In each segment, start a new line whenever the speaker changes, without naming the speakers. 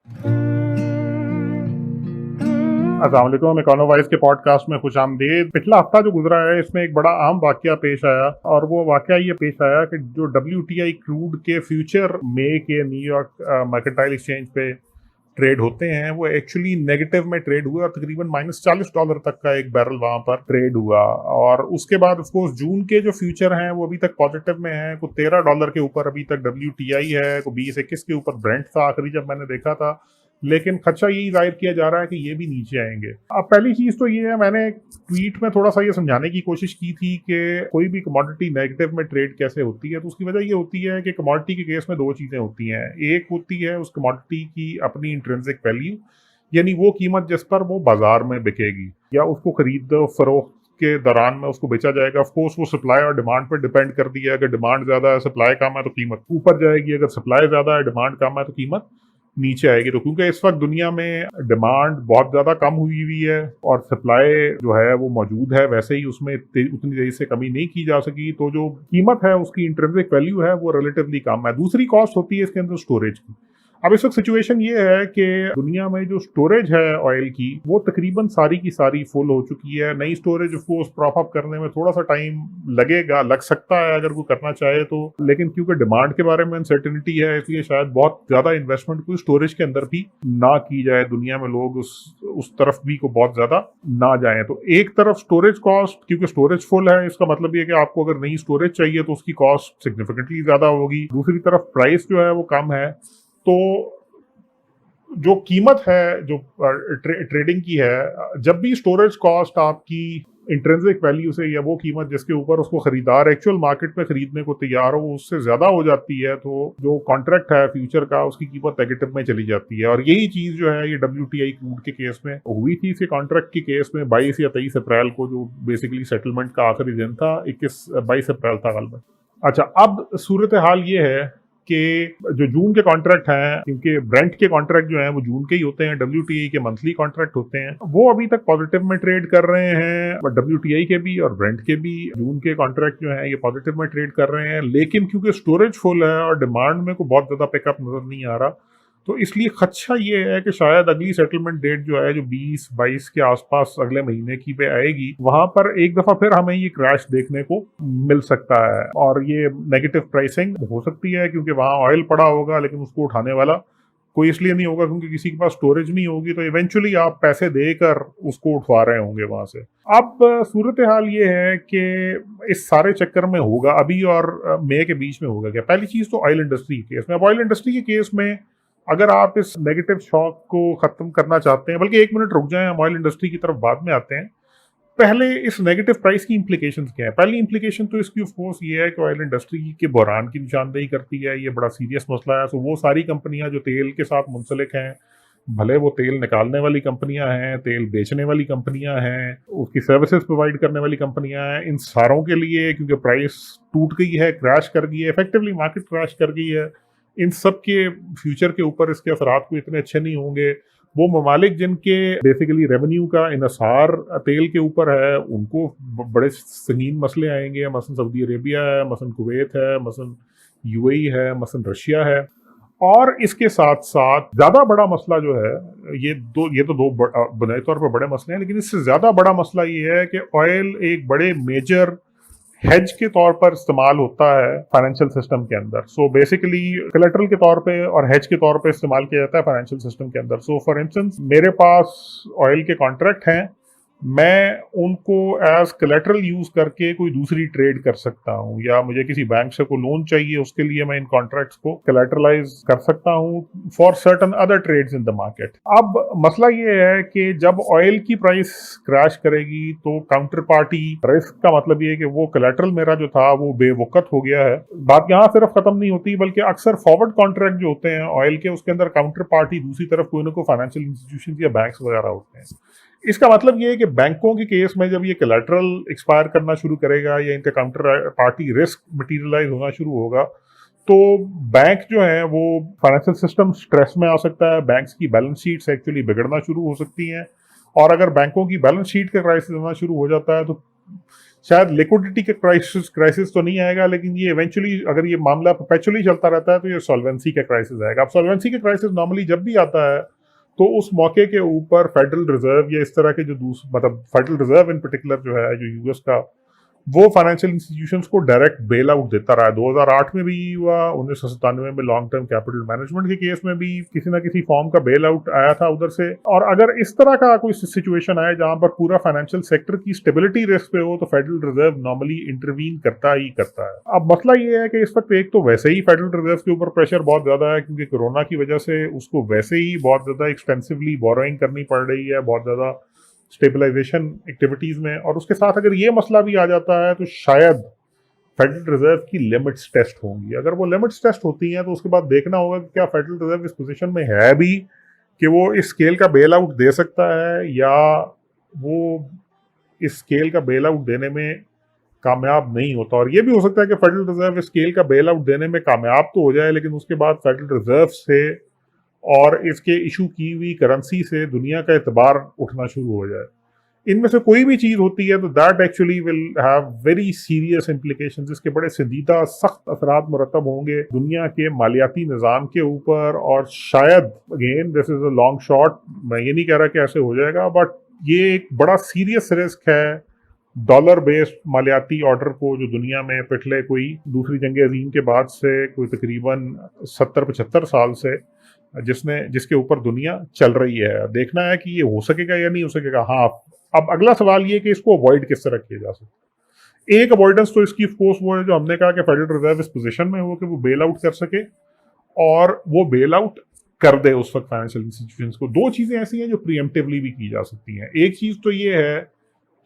अस्सलाम वालेकुम। इकोनोवाइज के पॉडकास्ट में खुश आमदीद। पिछला हफ्ता जो गुजरा है इसमें एक बड़ा अहम वाकया पेश आया और वो वाकया ये पेश आया कि जो WTI क्रूड के फ्यूचर मई के न्यूयॉर्क मर्केंटाइल एक्सचेंज पे ट्रेड होते हैं वो एक्चुअली नेगेटिव में ट्रेड हुए और तकरीबन -$40 तक का एक बैरल वहां पर ट्रेड हुआ। और उसके बाद ऑफ कोर्स जून के जो फ्यूचर हैं वो अभी तक पॉजिटिव में हैं। को $13 के ऊपर अभी तक WTI है, को 20-21 के ऊपर ब्रेंट था आखिरी जब मैंने देखा था। लेकिन खदशा यही जाहिर किया जा रहा है कि ये भी नीचे आएंगे। अब पहली चीज तो ये है, मैंने ट्वीट में थोड़ा सा ये समझाने की कोशिश की थी कि कोई भी कमोडिटी नेगेटिव में ट्रेड कैसे होती है। तो उसकी वजह ये होती है कि कमोडिटी के केस में दो चीजें होती हैं। एक होती है उस कमोडिटी की अपनी इंट्रिंसिक वैल्यू, यानी वो कीमत जिस पर वो बाजार में बिकेगी या उसको खरीद फरोख्त के दौरान में उसको बेचा जाएगा। ऑफ कोर्स वो सप्लाई और डिमांड पर डिपेंड कर दिया है। अगर डिमांड ज्यादा है, सप्लाई कम है तो कीमत ऊपर जाएगी। अगर सप्लाई ज्यादा है, डिमांड कम है तो कीमत नीचे आएगी। तो क्योंकि इस वक्त दुनिया में डिमांड बहुत ज्यादा कम हुई है और सप्लाई जो है वो मौजूद है, वैसे ही उसमें उतनी तेजी से कमी नहीं की जा सकी, तो जो कीमत है उसकी इंट्रिंसिक वैल्यू है वो रिलेटिवली कम है। दूसरी कॉस्ट होती है इसके अंदर स्टोरेज की। अब इस वक्त सिचुएशन ये है कि दुनिया में जो स्टोरेज है ऑयल की वो तकरीबन सारी की सारी फुल हो चुकी है। नई storage of course prop up करने में थोड़ा सा टाइम लग सकता है अगर वो करना चाहे तो। लेकिन क्योंकि डिमांड के बारे में अनसर्टेनिटी है इसलिए शायद बहुत ज्यादा इन्वेस्टमेंट कोई स्टोरेज के अंदर भी ना की जाए। दुनिया में लोग उस तरफ भी को बहुत ज्यादा ना जाए। तो एक तरफ स्टोरेज कॉस्ट, क्योंकि स्टोरेज फुल है इसका मतलब ये कि आपको अगर नई स्टोरेज चाहिए तो उसकी कॉस्ट सिग्निफिकेंटली ज्यादा होगी। दूसरी तरफ प्राइस जो है वो कम है। तो जो कीमत है जो ट्रेडिंग की है, जब भी स्टोरेज कॉस्ट आपकी इंट्रिंसिक वैल्यू से या वो कीमत जिसके ऊपर उसको खरीदार एक्चुअल मार्केट में खरीदने को तैयार हो उससे ज्यादा हो जाती है तो जो कॉन्ट्रैक्ट है फ्यूचर का उसकी कीमत नेगेटिव में चली जाती है। और यही चीज जो है ये WTI क्रूड के केस में हुई थी। इसी कॉन्ट्रैक्ट के केस में 22 या 23 अप्रैल को जो बेसिकली सेटलमेंट का आखिरी दिन था, 22 अप्रैल था गलबन। अच्छा, अब सूरत हाल ये है कि जो जून के कॉन्ट्रैक्ट हैं, क्योंकि ब्रेंट के कॉन्ट्रैक्ट जो हैं वो जून के ही होते हैं, WTI के मंथली कॉन्ट्रैक्ट होते हैं, वो अभी तक पॉजिटिव में ट्रेड कर रहे हैं। WTI के भी और ब्रेंट के भी जून के कॉन्ट्रैक्ट जो हैं ये पॉजिटिव में ट्रेड कर रहे हैं। लेकिन क्योंकि स्टोरेज फुल है और डिमांड में को बहुत ज्यादा पिकअप नजर नहीं आ रहा, तो इसलिए खदशा ये है कि शायद अगली सेटलमेंट डेट जो है जो 20-22 के आसपास अगले महीने की पे आएगी, वहां पर एक दफा फिर हमें ये क्रैश देखने को मिल सकता है और ये नेगेटिव प्राइसिंग हो सकती है क्योंकि वहां ऑयल पड़ा होगा लेकिन उसको उठाने वाला कोई इसलिए नहीं होगा क्योंकि किसी के पास स्टोरेज नहीं होगी। तो इवेंचुअली आप पैसे देकर उसको उठवा रहे होंगे वहां से। अब सूरत हाल ये है कि इस सारे चक्कर में होगा अभी और मई के बीच में होगा क्या। पहली चीज तो ऑयल इंडस्ट्री के केस में। अब ऑयल इंडस्ट्री के केस में अगर आप इस नेगेटिव शॉक को खत्म करना चाहते हैं, बल्कि एक मिनट रुक जाएं, हम ऑयल इंडस्ट्री की तरफ बाद में आते हैं। पहले इस नेगेटिव प्राइस की इंप्लीकेशंस क्या है। पहली इंप्लीकेशन तो इसकी ऑफ कोर्स ये है कि ऑयल इंडस्ट्री के बहरान की निशानदेही करती है। ये बड़ा सीरियस मसला है। तो वो सारी कंपनियां जो तेल के साथ मुंसलिक हैं, भले वो तेल निकालने वाली कंपनियां हैं, तेल बेचने वाली कंपनियां हैं, उसकी सर्विसेज प्रोवाइड करने वाली कंपनियां हैं, इन सारों के लिए क्योंकि प्राइस टूट गई है, क्रैश कर गई है, इफेक्टिवली मार्केट क्रैश कर गई है, इन सब के फ्यूचर के ऊपर इसके असरात को इतने अच्छे नहीं होंगे। वो ममालिक जिनके बेसिकली रेवेन्यू का इन्हिसार तेल के ऊपर है उनको बड़े संगीन मसले आएंगे। मसलन सऊदी अरेबिया है, मसलन कुवैत है, मसलन UAE है, मसलन रशिया है। और इसके साथ साथ ज्यादा बड़ा मसला जो है, ये तो दो बुनियादी तौर पर बड़े मसले हैं, लेकिन इससे ज्यादा बड़ा मसला ये है कि ऑयल एक बड़े मेजर हेज के तौर पर इस्तेमाल होता है फाइनेंशियल सिस्टम के अंदर। सो बेसिकली कोलेटरल के तौर पे और हेज के तौर पे इस्तेमाल किया जाता है फाइनेंशियल सिस्टम के अंदर। सो फॉर इंस्टेंस मेरे पास ऑयल के कॉन्ट्रैक्ट हैं, मैं उनको एज कोलेटरल यूज करके कोई दूसरी ट्रेड कर सकता हूँ, या मुझे किसी बैंक से कोई लोन चाहिए उसके लिए मैं इन कॉन्ट्रैक्ट्स को कोलेटरलाइज कर सकता हूँ for certain other trades in the market. अब मसला ये है कि जब ऑयल की प्राइस क्रैश करेगी तो काउंटर पार्टी रिस्क का मतलब ये है कि वो कोलेटरल मेरा जो था वो बेवकत हो गया है। बात यहाँ सिर्फ खत्म नहीं होती बल्कि अक्सर फॉरवर्ड कॉन्ट्रैक्ट जो होते हैं ऑयल के, उसके अंदर काउंटर पार्टी दूसरी तरफ कोई ना कोई फाइनेंशियल इंस्टीट्यूशन या बैंक्स वगैरह होते हैं। इसका मतलब ये है कि बैंकों के केस में जब ये कोलैटरल एक्सपायर करना शुरू करेगा या इनका काउंटर पार्टी रिस्क मटीरियलाइज होना शुरू होगा तो बैंक जो है वो फाइनेंशियल सिस्टम स्ट्रेस में आ सकता है। बैंक्स की बैलेंस शीट्स एक्चुअली बिगड़ना शुरू हो सकती हैं और अगर बैंकों की बैलेंस शीट का क्राइसिस होना शुरू हो जाता है तो शायद लिक्विडिटी के क्राइसिस तो नहीं आएगा, लेकिन ये इवेंचुअली अगर ये मामला परपेचुअली चलता रहता है तो ये सॉल्वेंसी का क्राइसिस आएगा। अब सॉल्वेंसी के क्राइसिस नॉर्मली जब भी आता है तो उस मौके के ऊपर फेडरल रिजर्व या इस तरह के जो मतलब फेडरल रिजर्व इन पर्टिकुलर जो है जो यूएस का, वो फाइनेंशियल इंस्टीट्यूशंस को डायरेक्ट बेल आउट देता रहा है। 2008 में भी हुआ, 1997 में लॉन्ग टर्म कैपिटल मैनेजमेंट के केस में भी किसी ना किसी फॉर्म का बेल आउट आया था उधर से। और अगर इस तरह का कोई सिचुएशन आए जहां पर पूरा फाइनेंशियल सेक्टर की स्टेबिलिटी रिस्क पे हो तो फेडरल रिजर्व नॉर्मली इंटरवीन करता ही करता है। अब मसला ये है कि इस वक्त एक तो वैसे ही फेडरल रिजर्व के ऊपर प्रेशर बहुत ज्यादा है, क्योंकि कोरोना की वजह से उसको वैसे ही बहुत ज्यादा एक्सपेंसिवली बोरोइंग करनी पड़ रही है, बहुत ज्यादा स्टेबलाइजेशन एक्टिविटीज में। और उसके साथ अगर ये मसला भी आ जाता है तो शायद फेडरल रिजर्व की लिमिट्स टेस्ट होंगी। अगर वो लिमिट्स टेस्ट होती हैं तो उसके बाद देखना होगा कि क्या फेडरल रिजर्व इस पोजीशन में है भी कि वो इस स्केल का बेल आउट दे सकता है, या वो इस स्केल का बेल आउट देने में कामयाब नहीं होता। और ये भी हो सकता है कि फेडरल रिजर्व इस स्केल का बेल आउट देने में कामयाब तो हो जाए, लेकिन उसके बाद फेडरल रिजर्व से और इसके इशू की हुई करेंसी से दुनिया का एतबार उठना शुरू हो जाए। इनमें से कोई भी चीज होती है तो that actually will have very serious implications. इसके बड़े संजीदा सख्त असरात मुरतब होंगे दुनिया के मालियाती निज़ाम के ऊपर। और शायद again this is a long shot, मैं ये नहीं कह रहा कि ऐसे हो जाएगा, बट ये एक बड़ा सीरियस रिस्क है डॉलर बेस्ड मालियाती ऑर्डर को, जो दुनिया में पिछले कोई दूसरी जंग अजीम के बाद से कोई तकरीबन 70-75 साल से जिसके ऊपर दुनिया चल रही है। देखना है कि ये हो सकेगा या नहीं हो सकेगा। हाँ, अब अगला सवाल ये कि इसको अवॉइड किस तरह किया जा सकता है। एक अवॉइडेंस तो इसकी ऑफकोर्स वो है जो हमने कहा कि फेडरल रिजर्व इस पोजीशन में हो कि वो बेल आउट कर सके, और वो बेल आउट कर दे उस वक्त फाइनेंशियल इंस्टीट्यूशंस को। दो चीजें ऐसी हैं जो प्रीएम्प्टिवली भी की जा सकती हैं। एक चीज तो ये है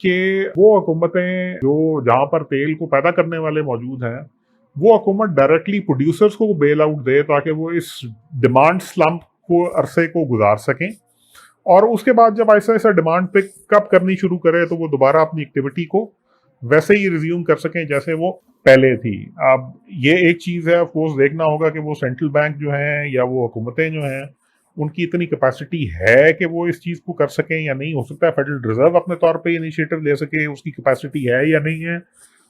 कि वो हुकूमतें जो जहां पर तेल को पैदा करने वाले मौजूद हैं, वो हुकूमत डायरेक्टली प्रोड्यूसर्स को बेल आउट दे ताकि वो इस डिमांड स्लम्प को अरसे को गुजार सकें, और उसके बाद जब ऐसा ऐसा डिमांड पिकअप करनी शुरू करे तो वो दोबारा अपनी एक्टिविटी को वैसे ही रिज्यूम कर सकें जैसे वो पहले थी। अब ये एक चीज़ है, ऑफकोर्स देखना होगा कि वो सेंट्रल बैंक जो हैं या वो हुकूमतें जो हैं उनकी इतनी कैपेसिटी है कि वो इस चीज़ को कर सकें या नहीं। हो सकता है फेडरल रिजर्व अपने तौर पे इनिशिएटिव ले सके, उसकी कैपेसिटी है या नहीं है।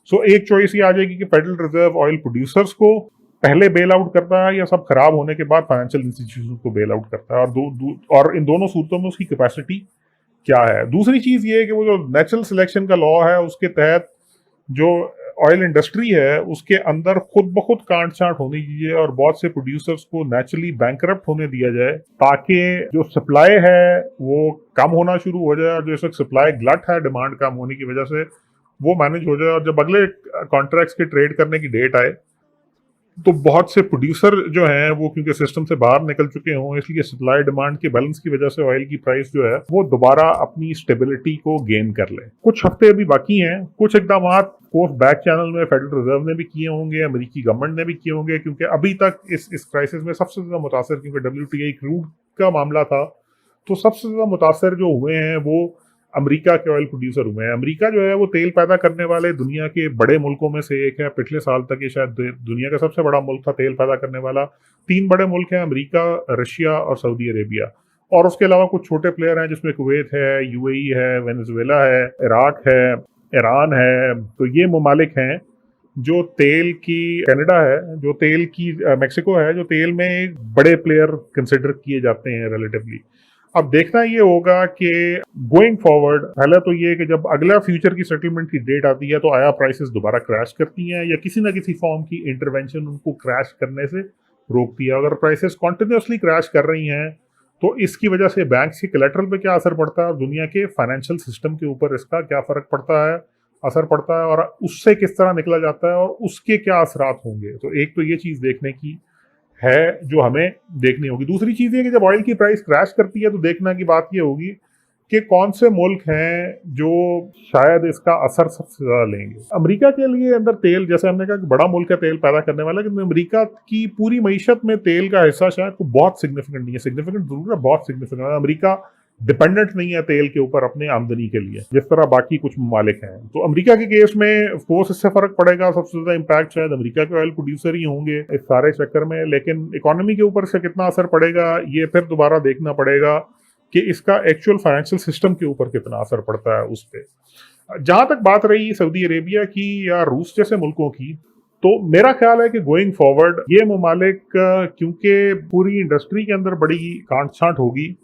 सो एक चॉइस ये आ जाएगी कि फेडरल रिजर्व ऑयल प्रोड्यूसर्स को पहले बेल आउट करता है या सब खराब होने के बाद फाइनेंशियल इंस्टीट्यूशन को बेल आउट करता है, और इन दोनों सूरतों में उसकी कैपेसिटी क्या है। दूसरी चीज़ ये है कि वो जो नेचुरल सिलेक्शन का लॉ है उसके तहत जो ऑयल इंडस्ट्री है उसके अंदर खुद ब खुद कांट छांट होनी चाहिए और बहुत से प्रोड्यूसर्स को नेचुरली बैंकरप्ट होने दिया जाए, ताकि जो सप्लाई है वो कम होना शुरू हो जाए, और जो इस वक्त सप्लाई ग्लट है डिमांड कम होने की वजह से वो मैनेज हो जाए। और जब अगले कॉन्ट्रैक्ट्स के ट्रेड करने की डेट आए तो बहुत से प्रोड्यूसर जो हैं वो क्योंकि सिस्टम से बाहर निकल चुके हों, इसलिए सप्लाई डिमांड के बैलेंस की वजह से ऑयल की प्राइस जो है वो दोबारा अपनी स्टेबिलिटी को गेन कर ले। कुछ हफ्ते अभी बाकी हैं, कुछ इकदाम कोर्स बैक चैनल में फेडरल रिजर्व ने भी किए होंगे, अमेरिकी गवर्नमेंट ने भी किए होंगे, क्योंकि अभी तक इस क्राइसिस में सबसे ज्यादा मुतासर, क्योंकि WTI क्रूड का मामला था, तो सबसे ज्यादा मुतासर जो हुए हैं वो अमेरिका के ऑयल प्रोड्यूसर हुए हैं। अमेरिका जो है वो तेल पैदा करने वाले दुनिया के बड़े मुल्कों में से एक है। पिछले साल तक ये शायद दुनिया का सबसे बड़ा मुल्क था तेल पैदा करने वाला। 3 बड़े मुल्क हैं, अमेरिका, रशिया और सऊदी अरेबिया, और उसके अलावा कुछ छोटे प्लेयर हैं जिसमें कुवैत है, UAE है, वेनेजुएला है, इराक है, ईरान है। तो ये ममालिक हैं जो तेल की, कनाडा है जो तेल की, मेक्सिको है जो तेल में एक बड़े प्लेयर कंसिडर किए जाते हैं रिलेटिवली। अब देखना ये होगा कि गोइंग फॉरवर्ड, पहले तो ये कि जब अगला फ्यूचर की सेटलमेंट की डेट आती है तो आया प्राइसेस दोबारा क्रैश करती हैं या किसी ना किसी फॉर्म की इंटरवेंशन उनको क्रैश करने से रोकती है। अगर प्राइसेस कॉन्टिन्यूसली क्रैश कर रही हैं तो इसकी वजह से बैंक्स के कोलैटरल पे क्या असर पड़ता है और दुनिया के फाइनेंशियल सिस्टम के ऊपर इसका क्या फर्क पड़ता है, असर पड़ता है, और उससे किस तरह निकला जाता है और उसके क्या असरात होंगे। तो एक तो ये चीज़ देखने की है जो हमें देखनी होगी। दूसरी चीज़ ये कि जब ऑयल की प्राइस क्रैश करती है तो देखना की बात ये होगी कि कौन से मुल्क हैं जो शायद इसका असर सबसे ज़्यादा लेंगे। अमेरिका के लिए अंदर तेल, जैसे हमने कहा कि बड़ा मुल्क है तेल पैदा करने वाला, लेकिन अमेरिका की पूरी मईशत में तेल का हिस्सा शायद को बहुत सिग्निफिकेंट नहीं है। सिग्निफिकेंट जरूर है, बहुत सिग्निफिकेंट है। अमेरिका डिपेंडेंट नहीं है तेल के ऊपर अपने आमदनी के लिए जिस तरह बाकी कुछ ममालिक हैं। तो अमेरिका के केस में ऑफ कोर्स इससे फर्क पड़ेगा। सबसे ज्यादा इम्पैक्ट शायद अमेरिका के ऑयल प्रोड्यूसर ही होंगे इस सारे चक्कर में, लेकिन इकोनॉमी के ऊपर से कितना असर पड़ेगा ये फिर दोबारा देखना पड़ेगा कि इसका एक्चुअल फाइनेंशियल सिस्टम के ऊपर कितना असर पड़ता है उस पर। जहां तक बात रही सऊदी अरेबिया की या रूस जैसे मुल्कों की, तो मेरा ख्याल है कि गोइंग फॉरवर्ड ये ममालिक, क्योंकि पूरी इंडस्ट्री के अंदर बड़ी कांट छांट होगी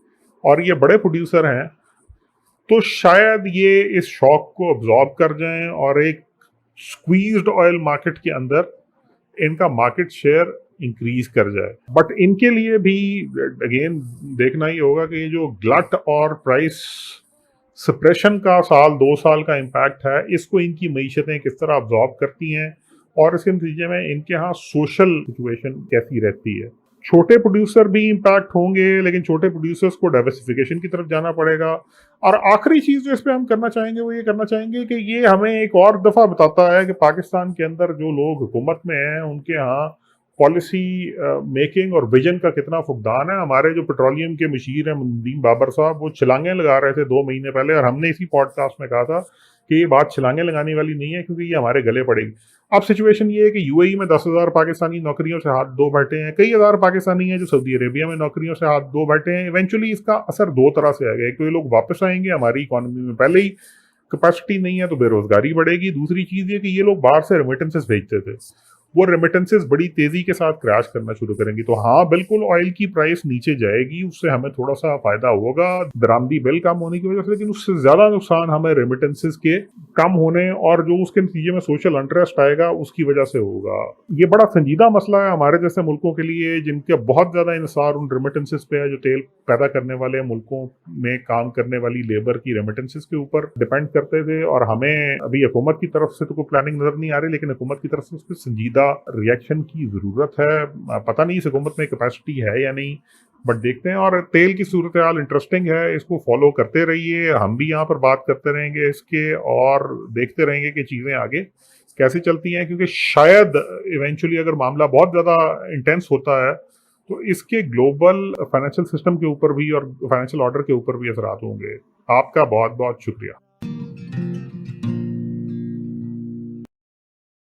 और ये बड़े प्रोड्यूसर हैं, तो शायद ये इस शॉक को अब्जॉर्ब कर जाएं और एक स्क्वीज्ड ऑयल मार्केट के अंदर इनका मार्केट शेयर इंक्रीज कर जाए। बट इनके लिए भी अगेन देखना ही होगा कि ये जो ग्लट और प्राइस सप्रेशन का साल 2 साल का इम्पैक्ट है, इसको इनकी मईशतें किस तरह अब्जॉर्ब करती हैं और इसके नतीजे में इनके यहाँ सोशल सिचुएशन कैसी रहती है। छोटे प्रोड्यूसर भी इम्पैक्ट होंगे, लेकिन छोटे प्रोड्यूसर्स को डाइवर्सिफिकेशन की तरफ जाना पड़ेगा। और आखिरी चीज जो इस पे हम करना चाहेंगे वो ये करना चाहेंगे कि ये हमें एक और दफा बताता है कि पाकिस्तान के अंदर जो लोग हुकूमत में हैं उनके यहाँ पॉलिसी मेकिंग और विजन का कितना फुकदान है। हमारे जो पेट्रोलियम के मशीर हैं नदीम बाबर साहब, वो छलांगे लगा रहे थे 2 महीने पहले, और हमने इसी पॉडकास्ट में कहा था कि ये बात छलांगे लगाने वाली नहीं है क्योंकि ये हमारे गले पड़ेगी। अब सिचुएशन ये है कि यूएई में 10,000 पाकिस्तानी नौकरियों से हाथ धो बैठे हैं, कई हज़ार पाकिस्तानी हैं जो सऊदी अरेबिया में नौकरियों से हाथ धो बैठे हैं। इवेंचुअली इसका असर दो तरह से आएगा, एक तो ये लोग वापस आएंगे, हमारी इकोनॉमी में पहले ही कैपेसिटी नहीं है तो बेरोजगारी बढ़ेगी। दूसरी चीज ये कि ये लोग बाहर से रेमिटेंसेस भेजते थे, वो रेमिटेंसेस बड़ी तेजी के साथ क्रैश करना शुरू करेंगी। तो हाँ, बिल्कुल ऑयल की प्राइस नीचे जाएगी, उससे हमें थोड़ा सा फायदा होगा दरामदी बिल कम होने की वजह से, लेकिन उससे ज्यादा नुकसान हमें रेमिटेंसेस के कम होने और जो उसके नतीजे में सोशल इंटरेस्ट आएगा उसकी वजह से होगा। ये बड़ा संजीदा मसला है हमारे जैसे मुल्कों के लिए जिनके बहुत ज्यादा इंसार उन रेमिटेंसेस पे है, जो तेल पैदा करने वाले मुल्कों में काम करने वाली लेबर की रेमिटेंसेस के ऊपर डिपेंड करते थे। और हमें अभी हुकूमत की तरफ से तो कोई प्लानिंग नजर नहीं आ रही, लेकिन हुकूमत की तरफ से उस पर संजीदा रिएक्शन की जरूरत है। पता नहीं इस हुकूमत में कैपेसिटी है या नहीं, बट देखते हैं। और तेल की सूरत हाल इंटरेस्टिंग है, इसको फॉलो करते रहिए, हम भी यहाँ पर बात करते रहेंगे इसके और देखते रहेंगे कि चीज़ें आगे कैसे चलती हैं, क्योंकि शायद इवेंचुअली अगर मामला बहुत ज़्यादा इंटेंस होता है तो इसके ग्लोबल फाइनेंशियल सिस्टम के ऊपर भी और फाइनेंशियल ऑर्डर के ऊपर भी असरात होंगे। आपका बहुत बहुत शुक्रिया।